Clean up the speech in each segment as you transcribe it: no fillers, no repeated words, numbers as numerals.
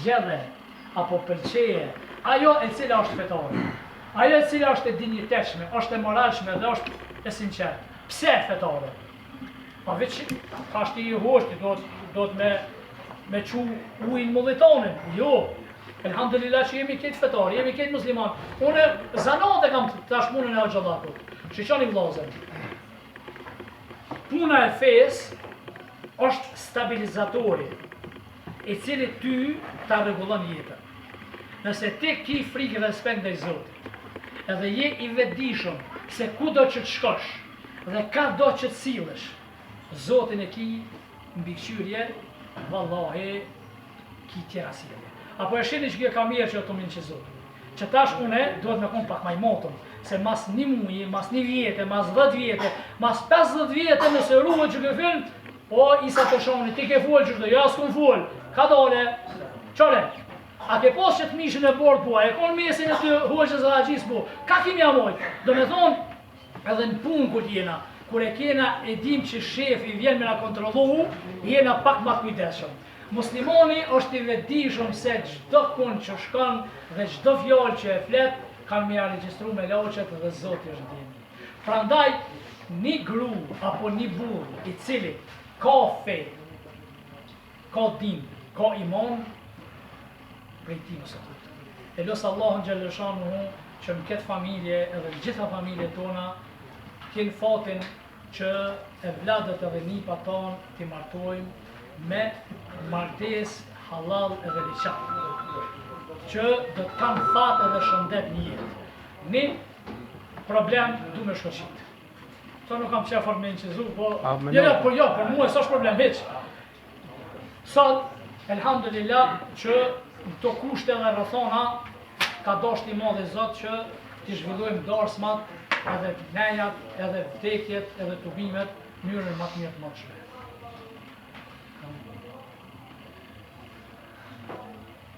zgjedhe apo pëlqeje ajo e cila është fetare. Ajo e cila është e dinjitetshme, është e moralshme dhe është e sinqertë. Pse fetare? Pa veç ashti i hoshti, do të me qu ujnë mullitonin. Jo, elhamdulillah që jemi këtë fetare, jemi këtë musliman. Une zanate kam tash punën e Hoxhallakut. Shiqoni vllazër. Puna e fesë është stabilizatori, i cili ty ta rregullon jetën. Nëse ti ki frikë dhe respekt ndaj Zotit, edhe je i vetëdijshëm se ku do që të shkosh dhe ka do që të sillesh, Zotin e ki mbikëqyrje, vallahi ki tjera sjellje. Apo e shihni që kjo ka mirë që të minë që Zotin. Që tash une duhet me konë pak maj motëm, se mas një muji, mas një vjetë, mas 10 vjetë, mas 50 vjetë nëse ruhet që kjo film, o isa të shoni, ti ke full që këtë, ja s'kun full, ka dole, qore, a ke pos që të mishën e bordë po, e konë mesin e të hoqës dhe agjis po, ka kimi amoj, do me thonë, edhe në punë kur jena, kur e kena e dim që shefi vjen me na kontrollu, jena pak ma kujdeshëm. Muslimoni është i vetëdijshëm se çdo punë që shkon dhe çdo fjalë që e flet kanë me regjistru me lauqet dhe Zoti është dini. Prandaj, një gru apo një burr i cili ka fe, ka din, ka iman, prej ti mësë të. E lësë Allahun Gjellëshanuhu që në këtë familje edhe në gjitha familje tona kënë fatin që e vladët edhe nipat tonë t'i martojmë me martes halal edhe liqat, që do të kam fat edhe shëndet një jetë. Një problem du me shkoqit. To nuk kam qefar me nëqizu, po për mua e s'është problem heq. Sot, elhamdulillah, që në të kushte dhe rëthona, ka dosht i madhe Zot që t'i zhvillojmë darsmat, edhe nejat, edhe vdekjet, edhe tubimet, njërën më të mirë të mëshme.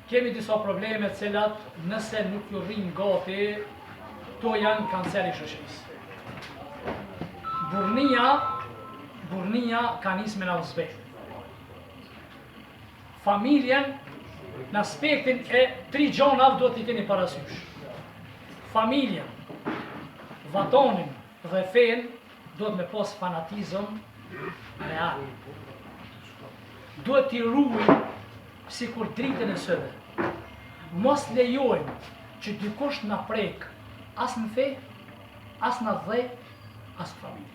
Kemi disa probleme cilat nëse nuk ju rrinë gati, to janë kanceri shoqërisë. Burnia ka nisë me në uzbek. Familjen në aspektin e 3 gjonav do t'i keni parasysh. Familjen, vatonin dhe fen do të me pos fanatizëm real. Duhet t'i ruajmë si kur dritën e sëve. Mos lejojmë që dikush në prek as në fe, as në dhe, as në familje.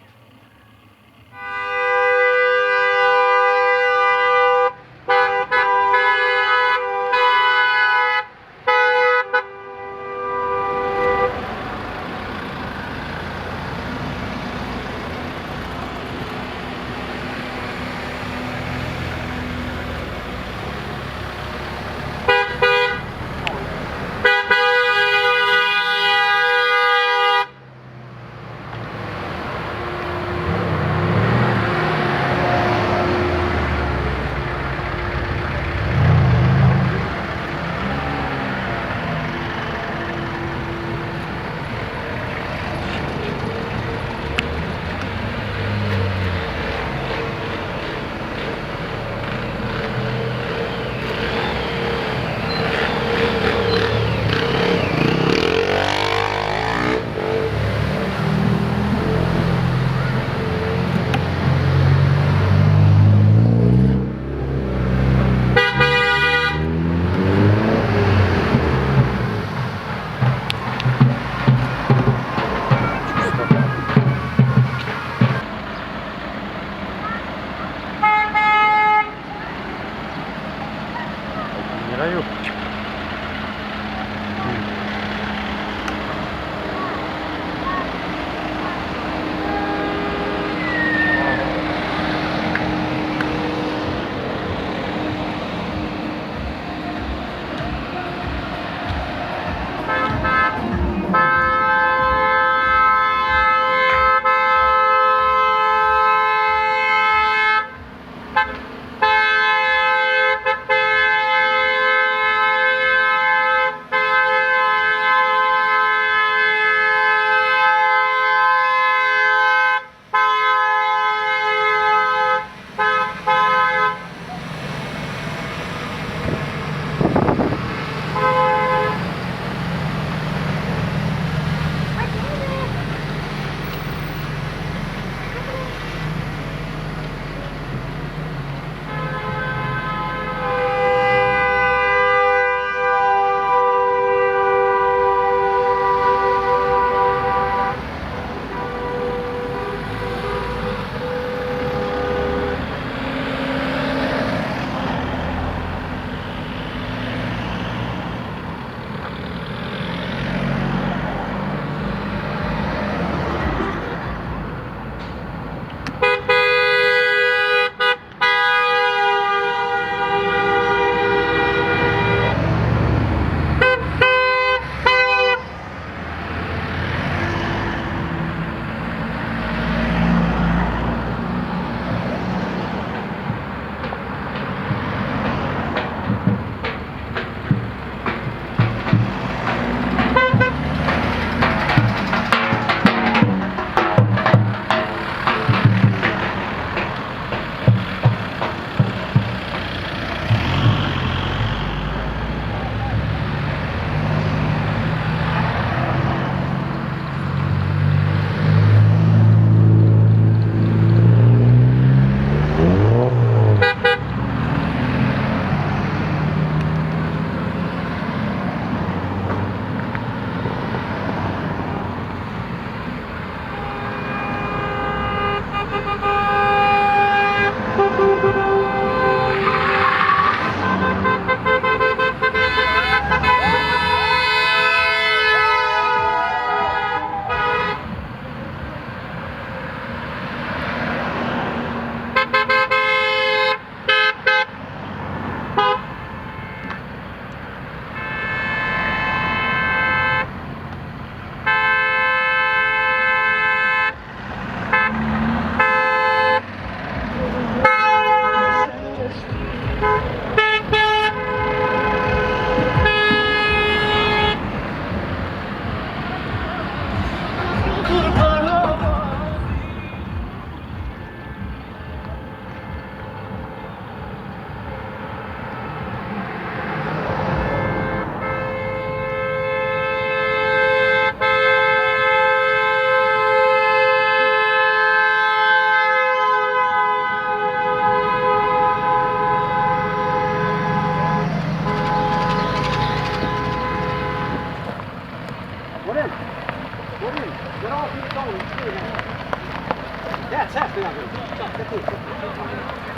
That's hefty.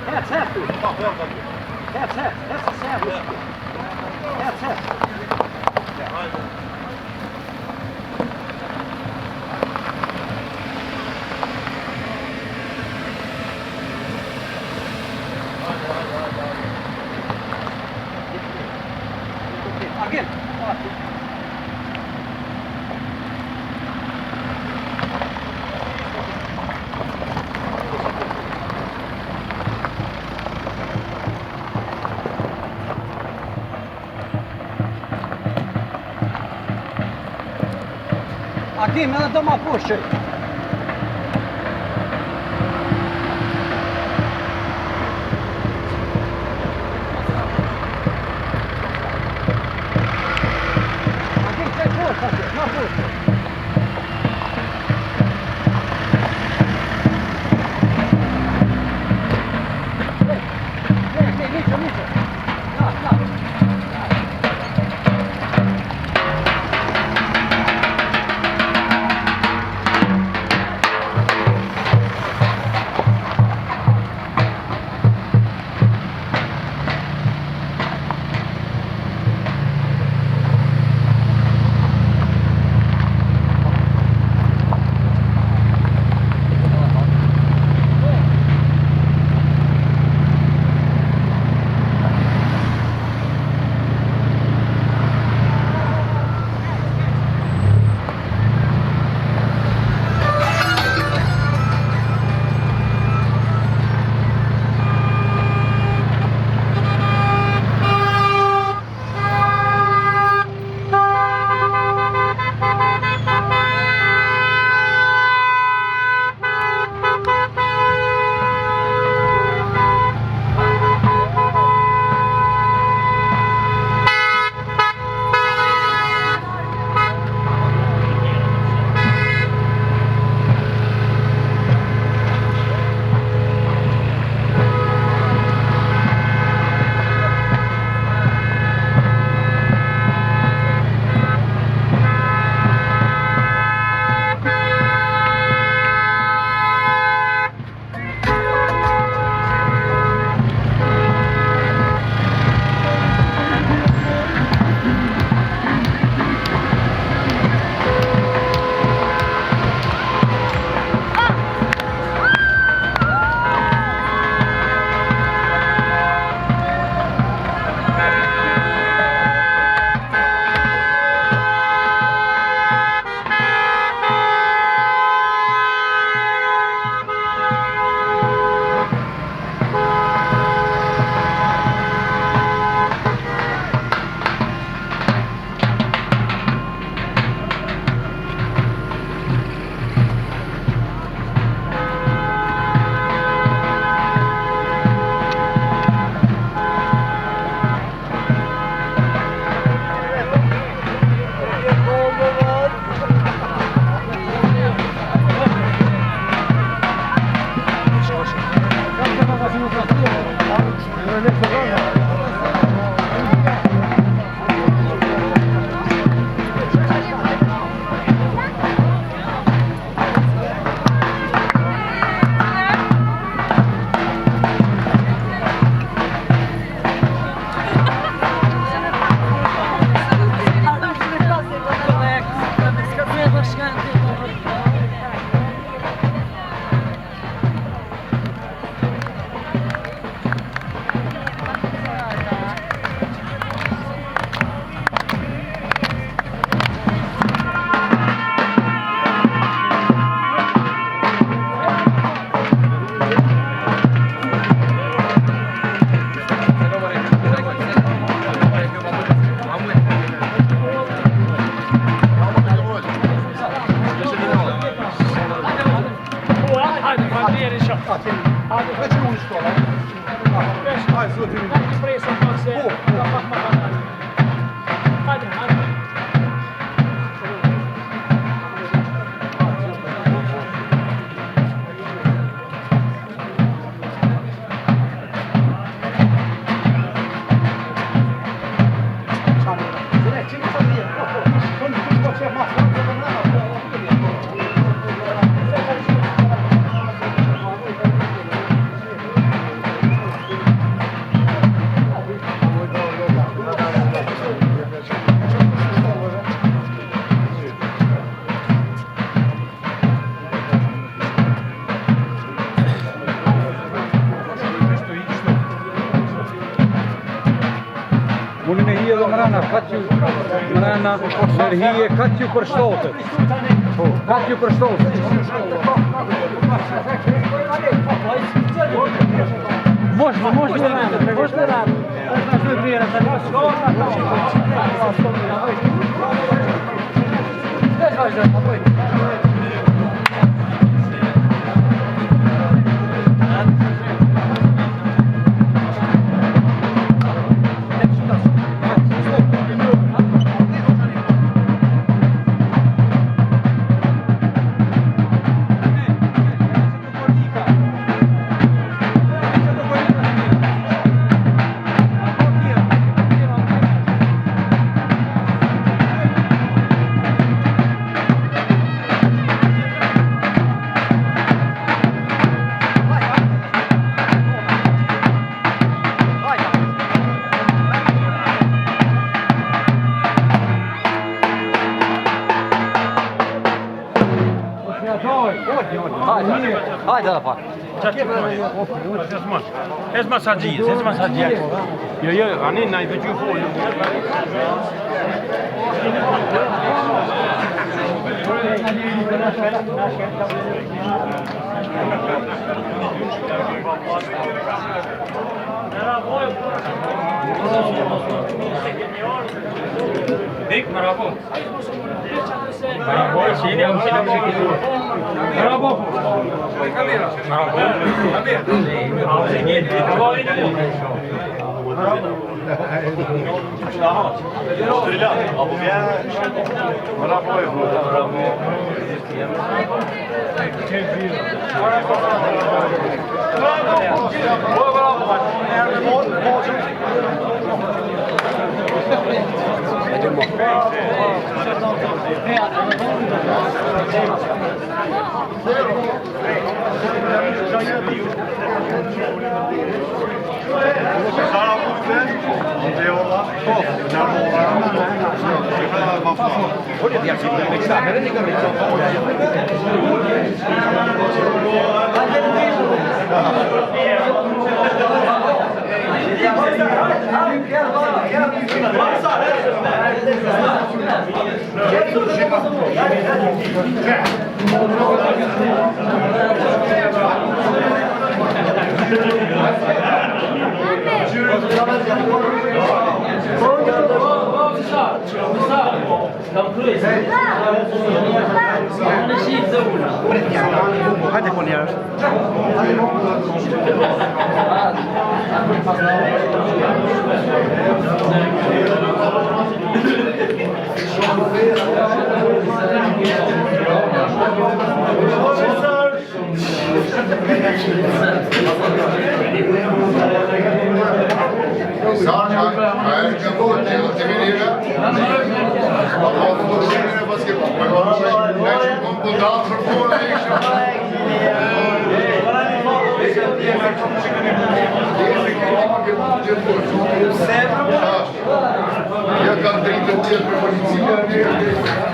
That's hefty. That's hefty. That's a savage. That's hefty. Again. Aqui, me dá uma puxa aí. Aqui, tem força, aqui, uma puxa. Vem aqui, Mício. Lá. shpresa pak se ka pak më banal. Hajde. Unë me hije dhe mrena, mrena, nërhije, katë ju për shtotet. Katë ju për shtotet. Mosh në randë. Hajde edhe pak. Hes massagjia. Jo, anin na I vetë folë. Dik bravo. Bravo, sini aku sini. Bravo. Kamera. Bravo. Hajde po njerëz. Я как 30 лет полиция. Tira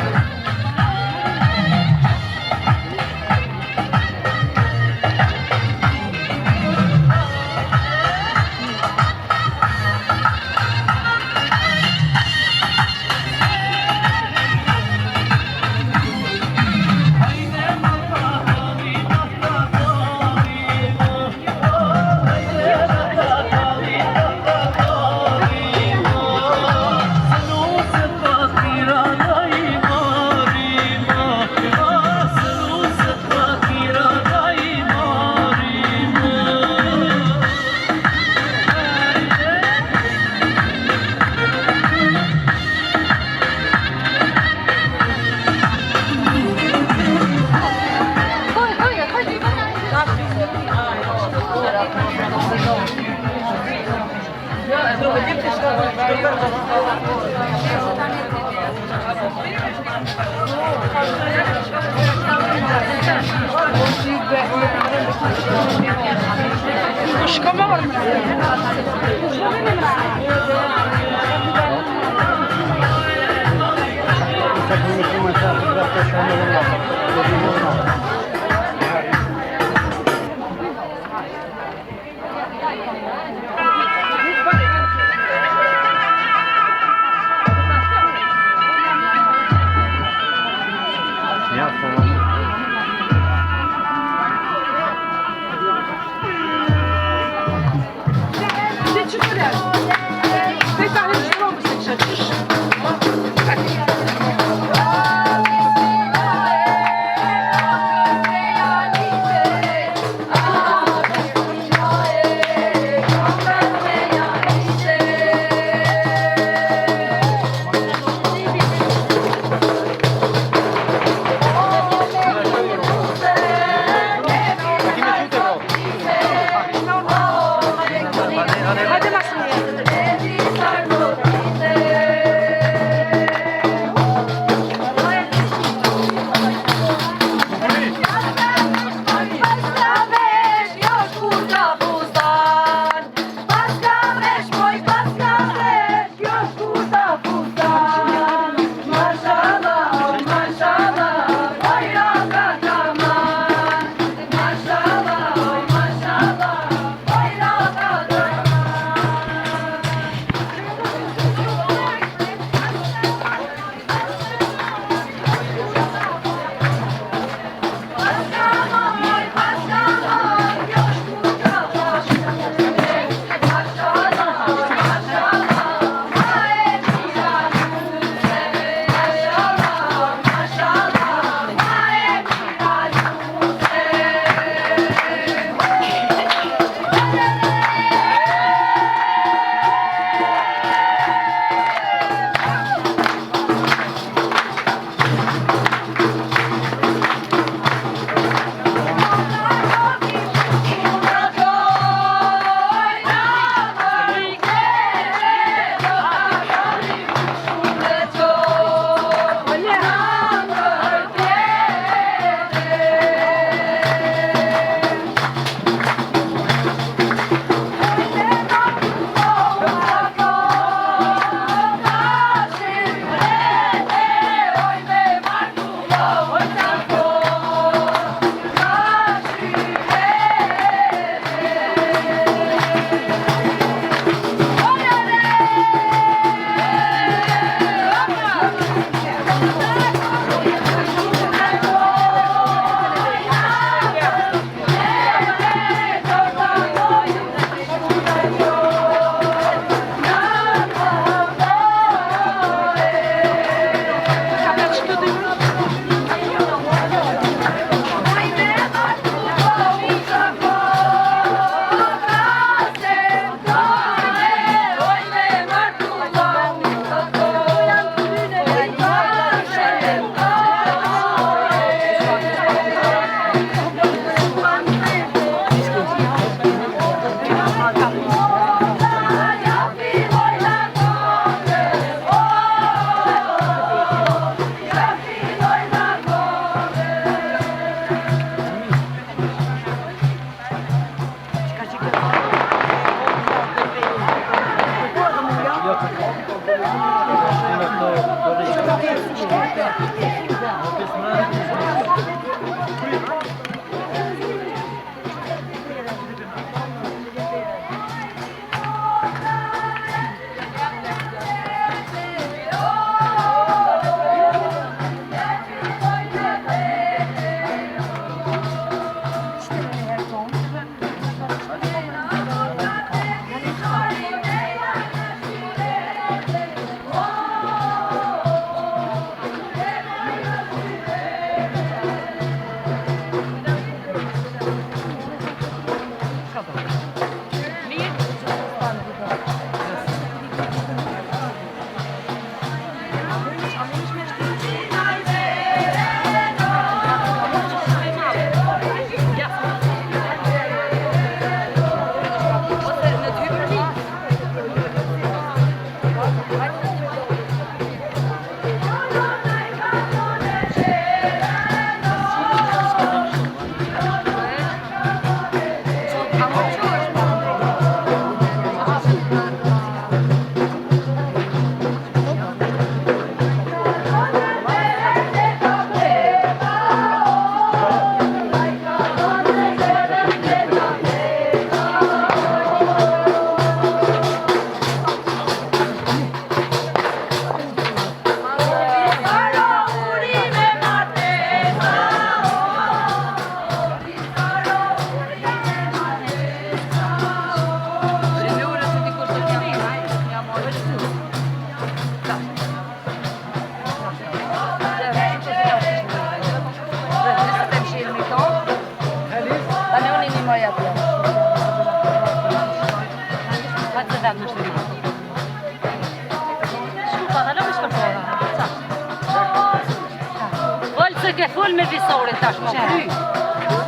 Fol me visore tash më kry.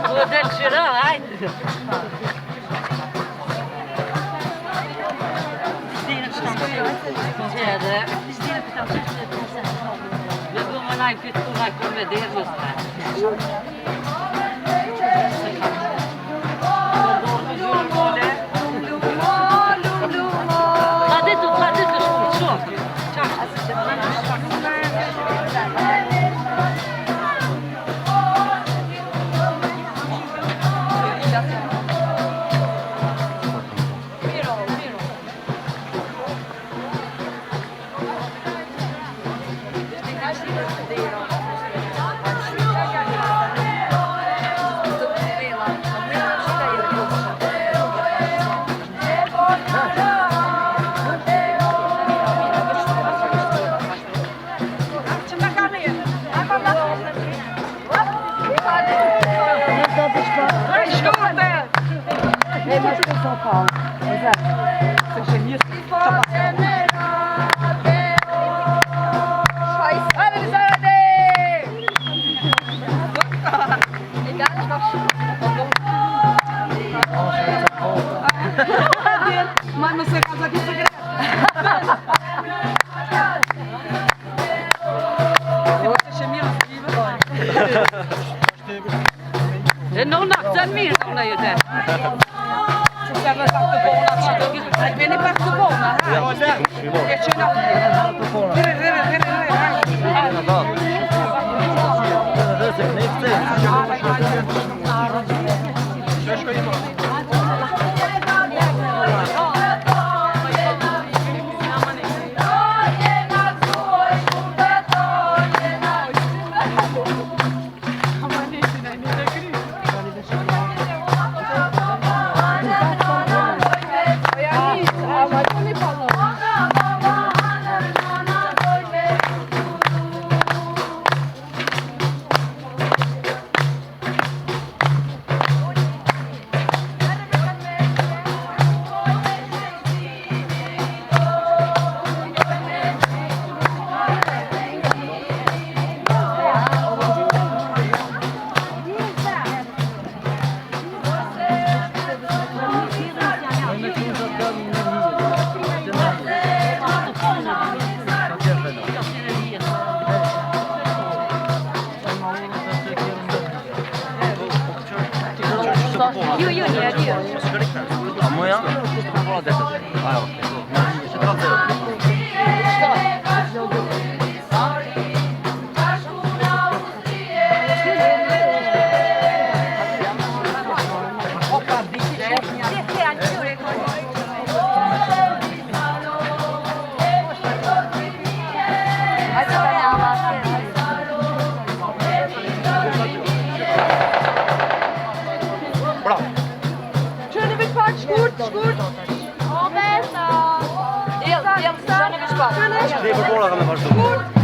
Po del qira, hajde. Gjede. Ne bëmë naj fitu, naj komederës. Ma non sai cosa che segreto. E non ha già mirë, non è te. Ci serve fatto buona, viene fatto buona. Che ce l'ho. Io niente. A moja? A, Deve bola gaan we vast doen.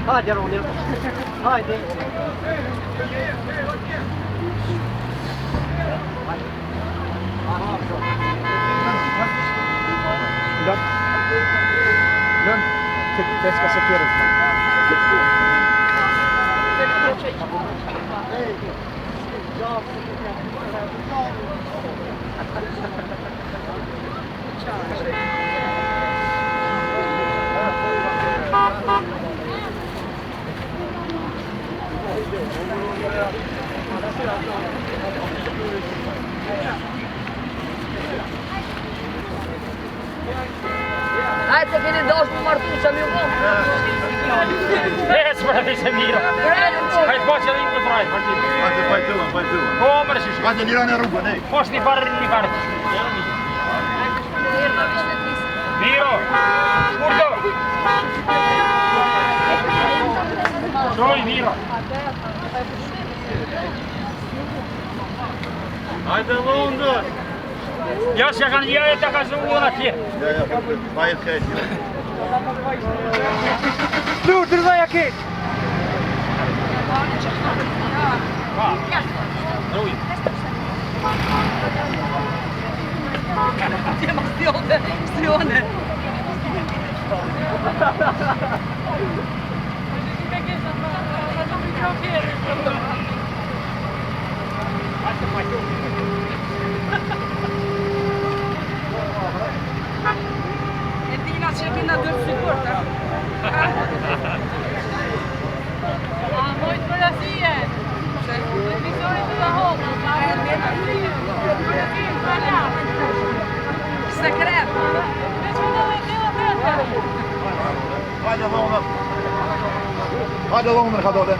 Hajde Ronny. Hajde. Lugn. Fiska security. Hajde se keni dash me martu që mi u kom. S'për e se mira. Hajde po që dhe ju të trajt, partiti. Hajde, bajtëllën. Po, mërë shish. Hajde, lira në rrugën, ej. Po, një barë. Miro, urdo. Troj, Miro. Hajde, lundër. Ja që kanë ljajë të ka zëvuën atje. Ja, bajet kajtë. Lundër dhe jakit. Troj. Ti ma stione. E dina që e kena dërë sigurt, Mojtë për asie. Televizorit të da homë. sekret. Hajde, lundër. Hajde, lundër, ka dole.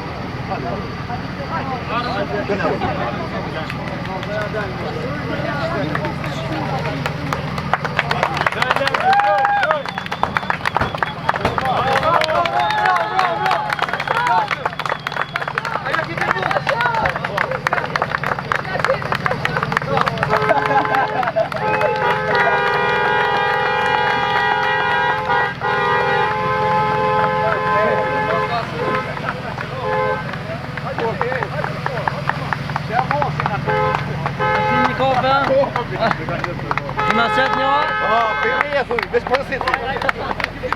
Ti ma qëtë një orë? Për një e thuj, veç përësit.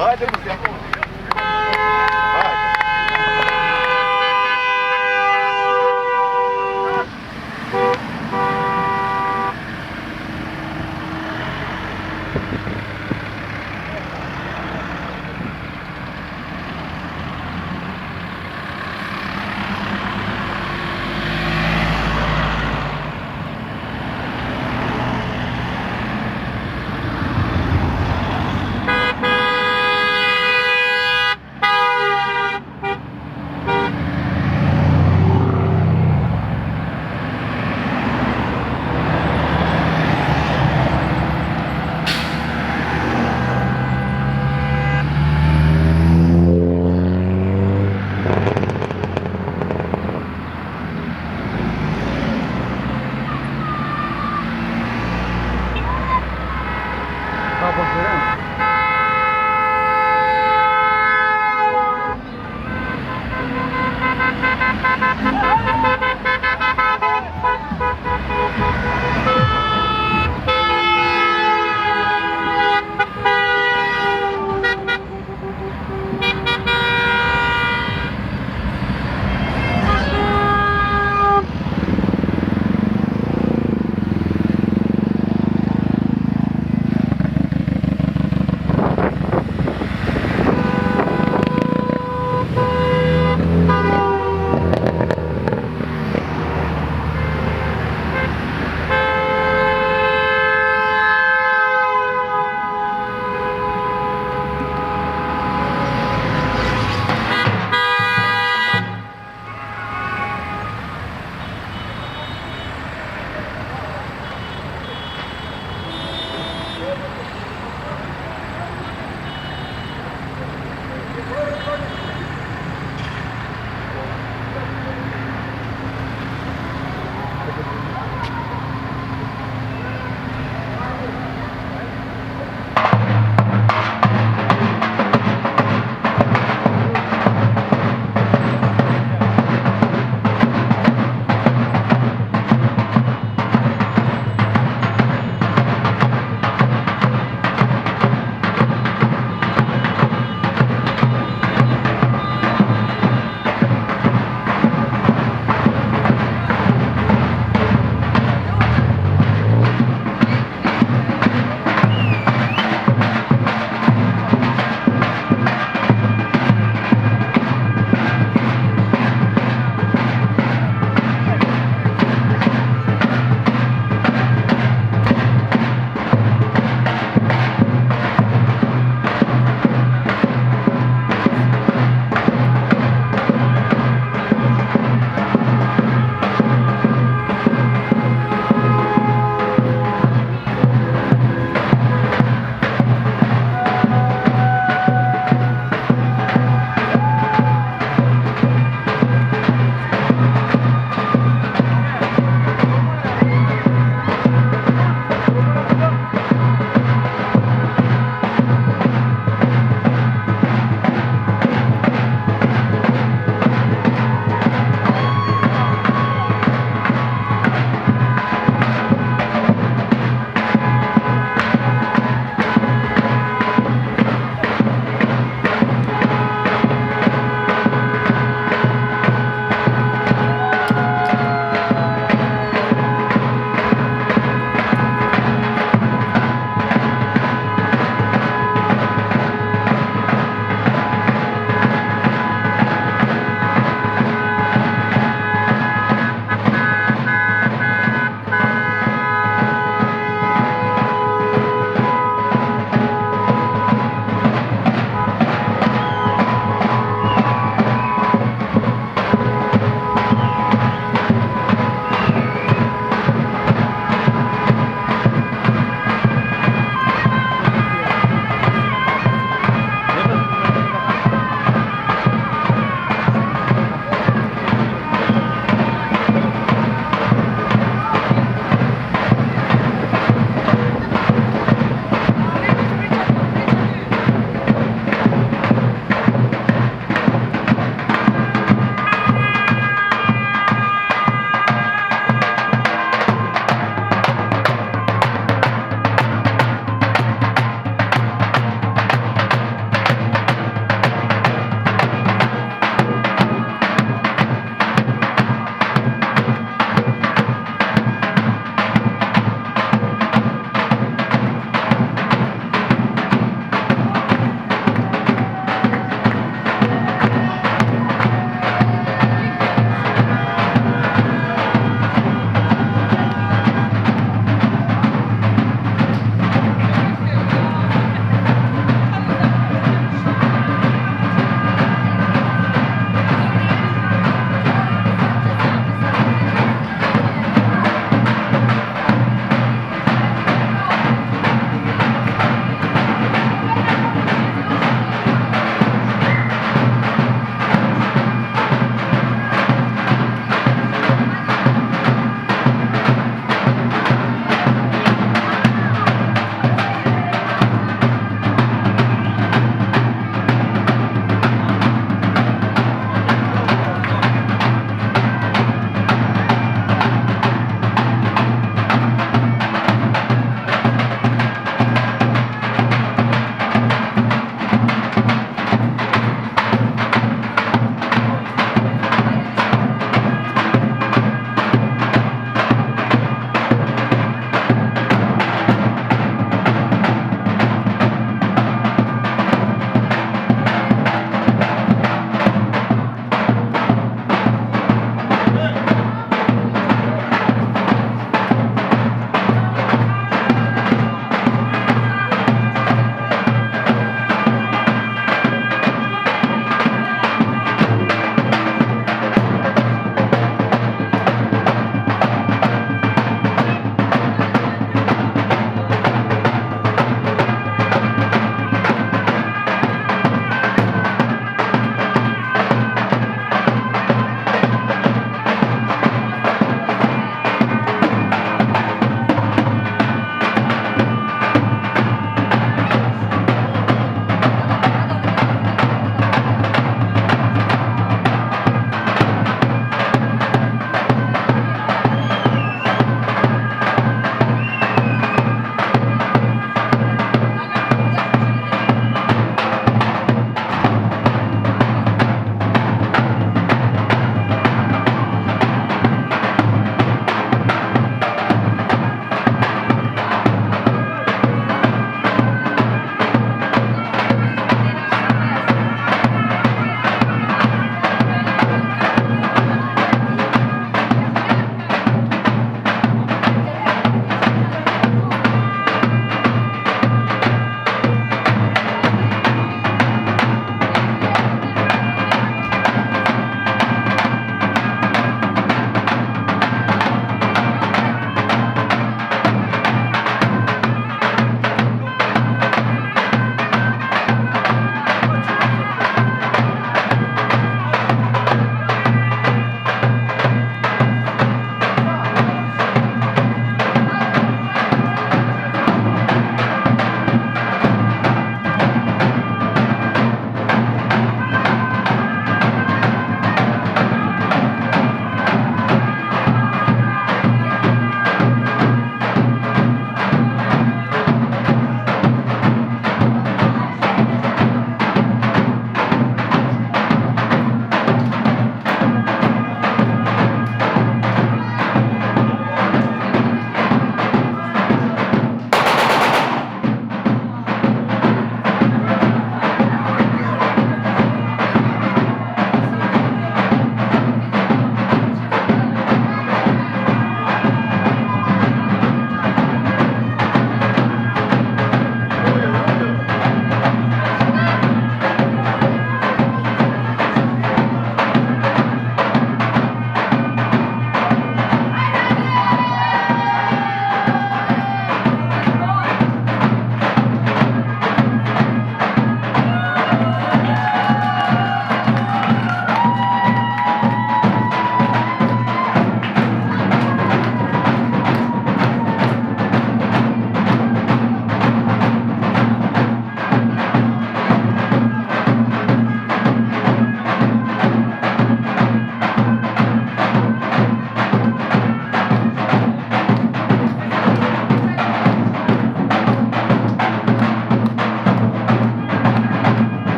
Hajde, mësja. Hajde.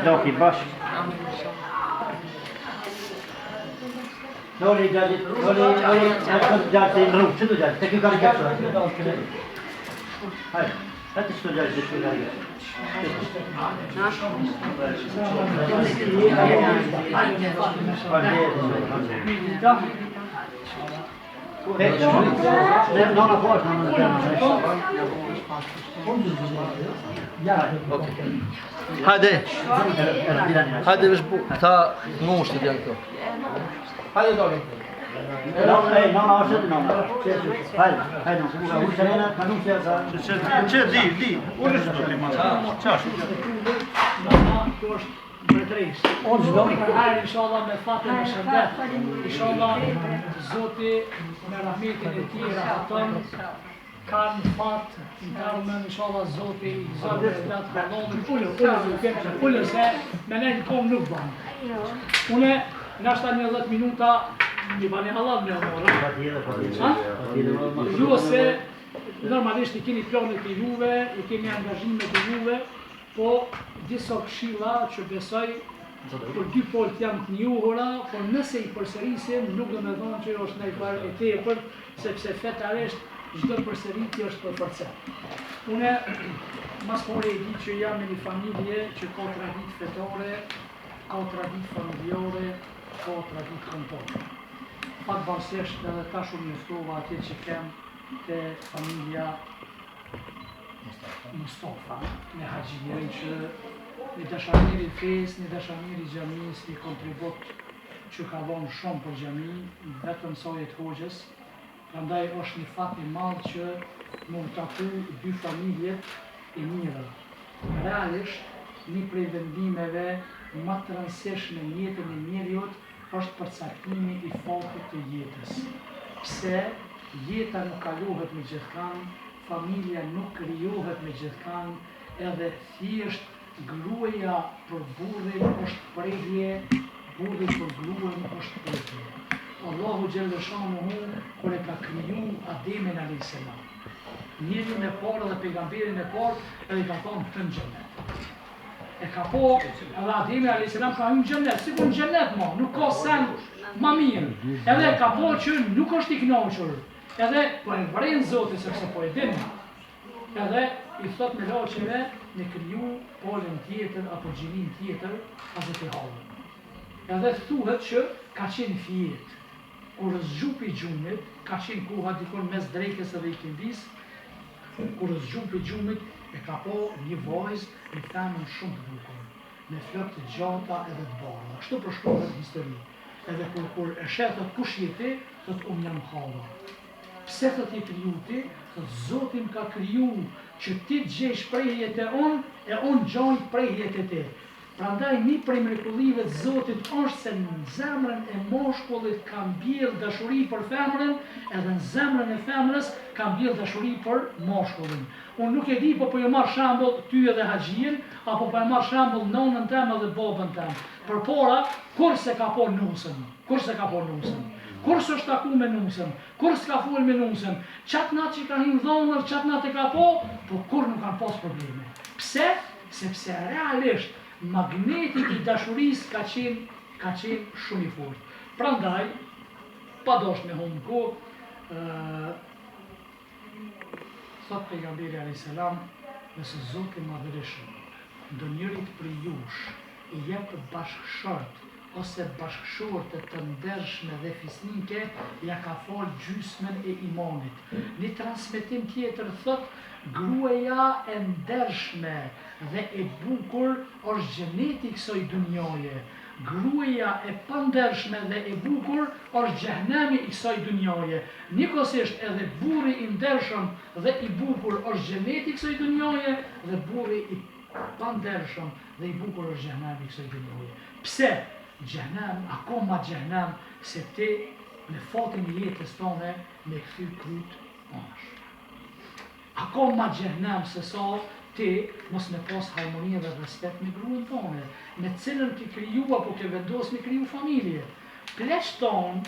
Loki bash. Noli gjatë në rrugë, që të gjatë, të kjo ka rikashtë. Hajde, atë që të gjatë, që të gjatë. Hajde. Hajde vesh bu, këta ngushtit janë këto. Hajde dole. Nona është të nona. Hajde, Që di. Unë është të liman. Qash. Unë gjdo për hajrë, inshallah, me fatë me shëndet. Inshallah, Zoti me rahmetin e ti, rahaton, kanë fatë, në karmen, inshallah, Zoti i zërë e gratë përdonë, ullë se me nejnë kom nuk banë. Une, nashta një 10 minuta, një bani halal me amorë. Ju se, normalisht i keni planet e juve, i keni angazhimet e juve, po disa këshilla që besoj për dy polt janë të njohura, por nëse i përsërisim nuk do me thonë që është nejfar e tepër, sepse fetarisht çdo përsëritje është për forcet. Une mas pore e di që jam në një familje që ka traditë fetare, ka traditë familjare, ka traditë kombëtare. Fatbarësisht edhe tash u njoftova atje që kem te familja Mustafa, në Haxhirin që një dashamiri fes, një dashamiri gjamis, një kontribut që ka dhonë shumë për gjami, vetëm sojet hoxhës, prandaj është një fat i madh që më taku dy familjet e mira. Realisht, një prej vendimeve më të rëndësishme në jetën e njeriut është përcaktimi i fatit të jetës. Pse jeta nuk kalohet me gjithkan, familja nuk krijohet me gjithkan, edhe thjesht gruaja për burrin është prehje, burri për gruan është prehje. Allahu xhelle shanuhu kur e ka kriju Ademin alayhis salam, njeriun e parë dhe pejgamberin e parë, edhe ka thonë të në xhenet. E ka po, edhe Ademi alayhis salam ka hyrë në xhenet, sikur në xhenet nuk ka sen ma mirë. Edhe ka po që nuk është i kënaqur. Edhe po e vren Zotin sepse po e din. Edhe i thot me laqeve në kriju polën tjetër apo gjinin tjetër Hazret e Havën. Edhe thuhet që ka qenë fjet. Kur zgjupi gjumit, ka qenë koha dikon mes drekës edhe i kindis, kur zgjupi gjumit e ka po një vajzë në femën shumë të bukur, me flokë të gjata edhe të bardha. Kështu përshkruhet histori. Edhe kur e shetët kush jeti, thot unë jam Hava. Pse thot i kriju ti? Thot Zotin ka kriju që ti gjesh prehjet e unë gjoj prehjet e ti. Prandaj një prej mrekullive të Zotit është se në zemrën e moshkullit ka mbjell dashuri për femrën, edhe në zemrën e femrës ka mbjell dashuri për moshkullin. Unë nuk e di, po ju marr shembull ty edhe Haxhin, apo po e marr shembull nonën teme dhe babën tem. Përpara, kur se ka po nusën, kur s'është taku me nusën, kur s'ka fol me nusën, qatë natë që ka hinë dhonër, qatë natë e ka po kur nuk kanë pas probleme. Pse? Sepse realisht magneti i dashurisë ka qenë shumë i fortë. Prandaj, pa dosh me humbë kohë, thot pejgamberi alayhis salam, nëse Zoti madhërisht ndonjërit për jush I jep bashkëshort ose bashkëshorte të ndershme dhe fisnike, ja ka fol gjysmën e imanit. Një transmetim tjetër thot, gruaja e ndershme dhe e bukur është xheneti I kësaj dunjoje. Gruaja e pandershme dhe e bukur është xhehenemi I kësaj dunjoje. Njëkohësisht edhe burri I ndershëm dhe I bukur është xheneti I kësaj dunjoje dhe burri I pandershëm dhe I bukur është xhehenemi I kësaj dunjoje. Pse? Xhehenem, akoma xhehenem, se ti në fatin e jetës tone me kthy kryt pash. Akoma xhehenem se sa ti mos me pas harmonie dhe respekt me gruën tone, me cilën ti kriju apo ke vendos me kriju familje. Pleq ton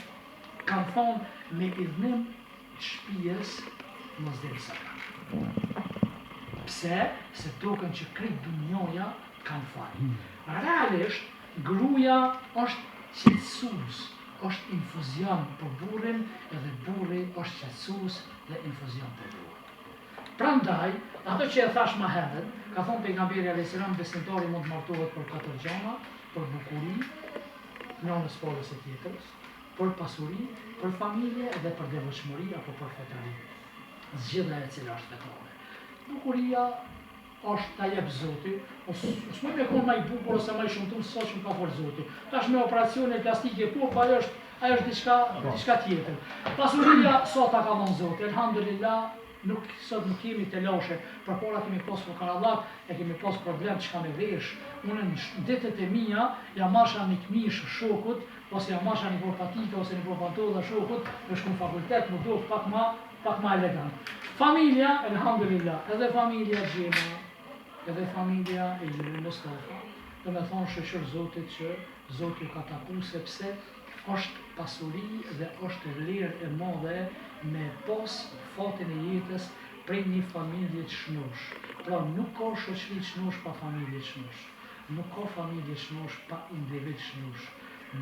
kanë thonë me idhnim shtëpies mos del saka. Pse? Se token që krejt dunjoja kanë fal. Realisht gruaja është qetësues, është infuzion për burrin edhe burri është qetësues dhe infuzion për burrin. Prandaj, ato që e thash më herët, ka thonë pejgamberi alayhis salam besimtari mund të martohet për 4 gjëra, për bukuri, nënës polës e tjetrës, për pasuri, për familje dhe për devotshmëri apo për fetari. Zgjedhja e cila është fetare. Bukuria është ta jep Zoti, s'më me konë ma I bukur ose ma I shumëtum sa që më ka folë Zoti. Tash me operacione plastike ajo është diçka tjetër. Pasuria sa ta ka dhënë Zoti, elhamdulillah, sot nuk kemi të lashe, për para kemi pas fukarallat, e kemi pas problem që ka me vesh. Unë në ditët e mia, ja masha një këmish shokut, ose ja masha një patike, ose një pantolë shokut, me shku në fakultet, më do pak ma elegant. Familja, elhamdulillah, edhe familja Gjema, edhe familja e Juri Mustafa, dhe me thonë shëqër Zotit që Zotit ka taku sepse është pasuri dhe është lirë e madhe me pas fatin e jetës prej një familje të shnosh. Pra nuk ka shoqëri të shnosh pa familje të shnosh. Nuk ka familje të shnosh pa individ të shnosh.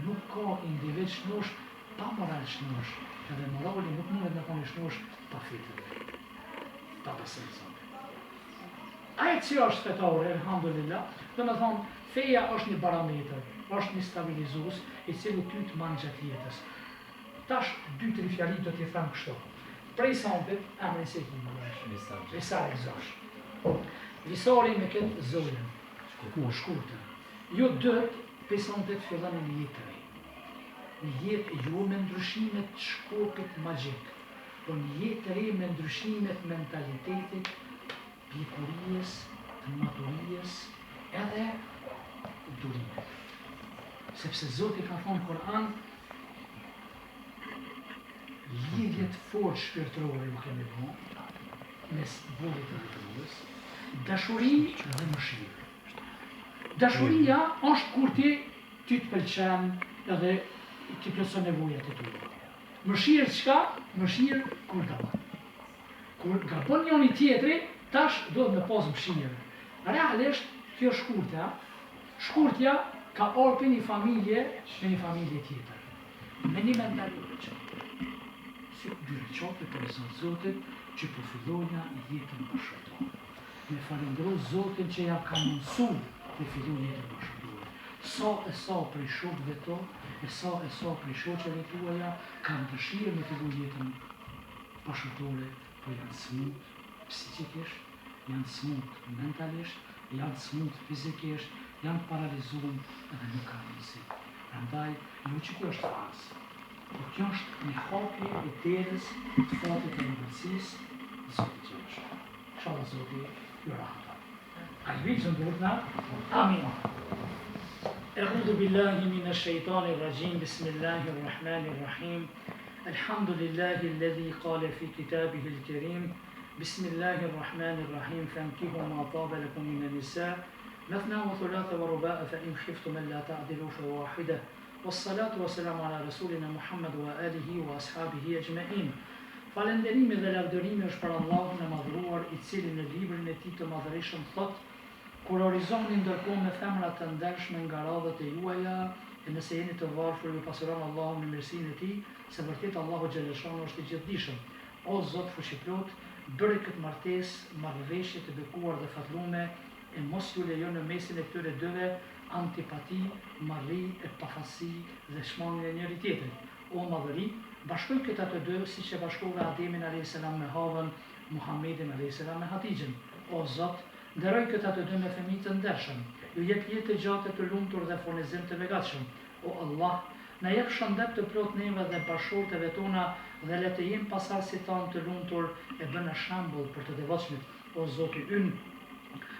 Nuk ka individ të shnosh pa moral të shnosh. Edhe morali nuk mundet me konë shnosh pa fitën. Pa besim Zotit. Aje që është fetare, elhamdulillah, dhe me thonë, feja është një barometër, është një stabilizus, I cili ty të manë gjatë jetës. Tash, 2-3 fjallit do t'i them kështu. Prej sampit, emrin se ki më lëshë. Visar Exash. Visari me këtë zollën, shkurtën. Jo dët, prej sampit fillan një jetë rej. Një jetë jo me ndryshimet shkopit magjik, por një jetë rej me ndryshimet mentalitetit, pjekurijës, të maturijës, edhe durimit. Sepse Zoti ka thonë në Kur'an, lidhjet fort shpirtërore nuk kemi bo, mes burrit dhe gruas, dashuri dhe mëshirë. Dashuria është kur ti të pëlqen edhe ti plotson nevojat e tua. Mëshirë çka? Mëshirë kur gabon. Kur gabon njëri tjetri, tash duhet me pas mëshirë. Realisht, kjo shkurtja, shkurtja ka orë për një familje me një familje tjetër. Me një mentalitet që. Si dyre qatë për Zotë Zotit që po fillonja jetën bashkëtorë. Me falendro Zotin që ja ka mundësu të fillon jetën bashkëtorë. Sa prej shokëve to, sa prej shoqeve tuaja kanë dëshirë me fillon jetën bashkëtorë, po janë smut psikisht, janë smut mentalisht, janë smut fizikisht, janë paralizuar edhe nuk kanë mundësi. Prandaj, jo që kjo është fazë, por kjo është një hapje e derës të fatit e mbërësisë dhe Zotit Gjesh. Inshallah Zoti ju rahata. Ajvicën durna. Amin. أعوذ بالله من الشيطان الرجيم بسم الله الرحمن الرحيم الحمد لله الذي قال في كتابه الكريم بسم الله الرحمن الرحيم فانكحوا ما طاب لكم من النساء مثنى وثلاث ورباع فإن خفتم ألا تعدلوا فواحدة والصلاة والسلام على رسولنا محمد وآله وأصحابه أجمعين. Falënderimi dhe lavdërimi është për Allahun e madhruar, I cili në librin e Tij të madhërisëm thot: kur horizoni ndërkohë me femra të ndershme nga radhët e juaja, e nëse jeni të varfër ju pasuron Allahun në mirësinë e Tij, se vërtet Allahu xhaleshano është I gjithdijshëm. O Zot fuqiplot, bëri këtë martesë, marrëveshje të bekuar dhe fatlume, e mos ju lejon në mesin e këtyre dyve antipati, marrë e pafasi dhe shmangje e njëri tjetrit. O madhëri, bashkoj këta të dy siç e bashkove Ademin a.s. me Havën, Muhammedin a.s. me Hatixhen. O Zot, nderoj këta të dy me fëmijë të ndershëm, ju jep jetë të gjatë të lumtur dhe furnizim të begatshëm. O Allah, na jep shëndet të plot neve dhe bashkëshorteve tona dhe le të jem pasardhësit tanë të lumtur e bëna shembull për të devotshmit. O Zoti ynë,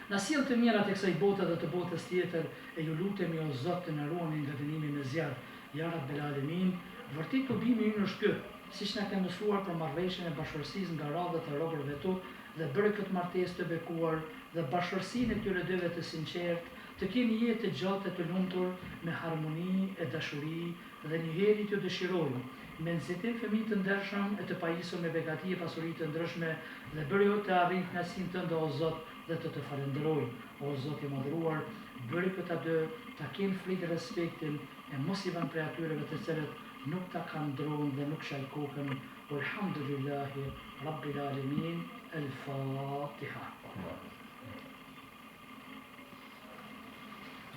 na sjell të mirat e kësaj bote dhe të botës tjetër e ju lutemi o Zot të na ruani nga dënimi me zjarr. Ja Rabbel Alamin, vërtet dobimi ynë është ky, siç na ka mësuar për marrëveshjen e bashkërisë nga radhët e robërve tu dhe bëre këtë martesë të bekuar dhe bashkësinë e këtyre dyve të sinqertë, të keni jetë të gjatë e të lumtur me harmoni e dashuri dhe njëherë t'ju dëshirojmë me nxitim fëmijë të ndershëm e të pajisur me begati e pasuri të ndryshme dhe bëre të arrijnë kënaqësinë tënde o Zot dhe të falenderoj. O Zot i madhruar, bëre këta dy ta kenë frikë respektin e mos i vënë prej atyreve të cilët nuk ta kanë ndronë dhe nuk shaj kokën. Alhamdulillahi Rabbil Alamin. El-Fatiha.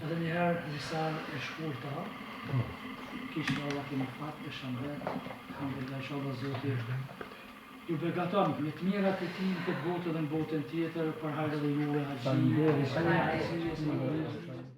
Edhe njëherë risal e shkurta, kishë Allah kemi fatë e shëndet, alhamdulillah, inshallah Zoti ju begaton me të mirat e tij në këtë botë dhe në botën tjetër për hajër dhe juve, haxhi,